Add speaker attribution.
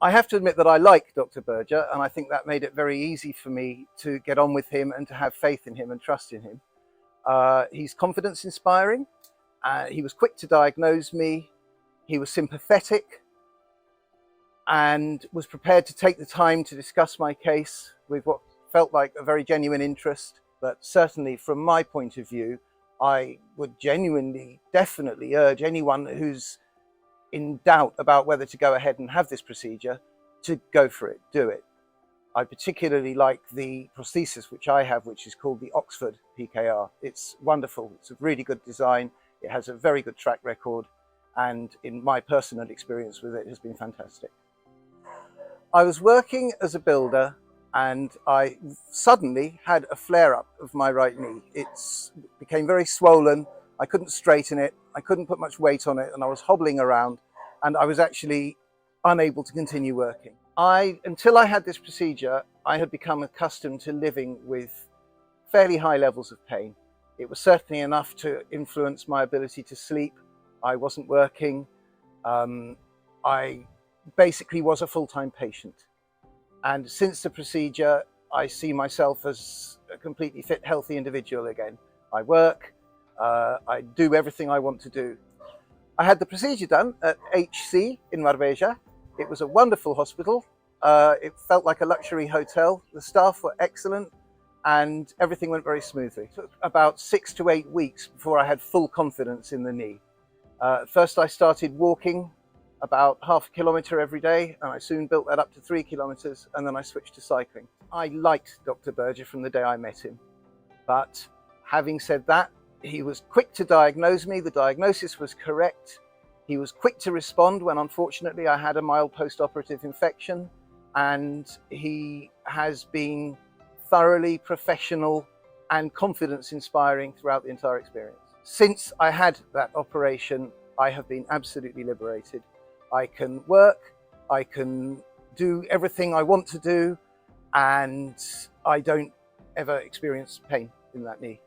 Speaker 1: I have to admit that I like Dr. Boerger, and I think that made it very easy for me to get on with him and to have faith in him and trust in him. He's confidence inspiring. He was quick to diagnose me. He was sympathetic and was prepared to take the time to discuss my case with what felt like a very genuine interest. But certainly from my point of view, I would genuinely, definitely urge anyone who's in doubt about whether to go ahead and have this procedure to go for it, do it. I particularly like the prosthesis which I have, which is called the Oxford PKR. It's wonderful. It's a really good design. It has a very good track record. And in my personal experience with it, has been fantastic. I was working as a builder and I suddenly had a flare-up of my right knee. It became very swollen. I couldn't straighten it. I couldn't put much weight on it, and I was hobbling around, and I was actually unable to continue working. Until I had this procedure, I had become accustomed to living with fairly high levels of pain. It was certainly enough to influence my ability to sleep. I wasn't working. I basically was a full-time patient. And since the procedure, I see myself as a completely fit, healthy individual again. I work, I do everything I want to do. I had the procedure done at HC in Marbella. It was a wonderful hospital. It felt like a luxury hotel. The staff were excellent and everything went very smoothly. It took about 6 to 8 weeks before I had full confidence in the knee. First I started walking about half a kilometre every day, and I soon built that up to 3 kilometres, and then I switched to cycling. I liked Dr. Boerger from the day I met him, but having said that, he was quick to diagnose me. The diagnosis was correct. He was quick to respond when unfortunately I had a mild post-operative infection, and he has been thoroughly professional and confidence inspiring throughout the entire experience. Since I had that operation, I have been absolutely liberated. I can work, I can do everything I want to do, and I don't ever experience pain in that knee.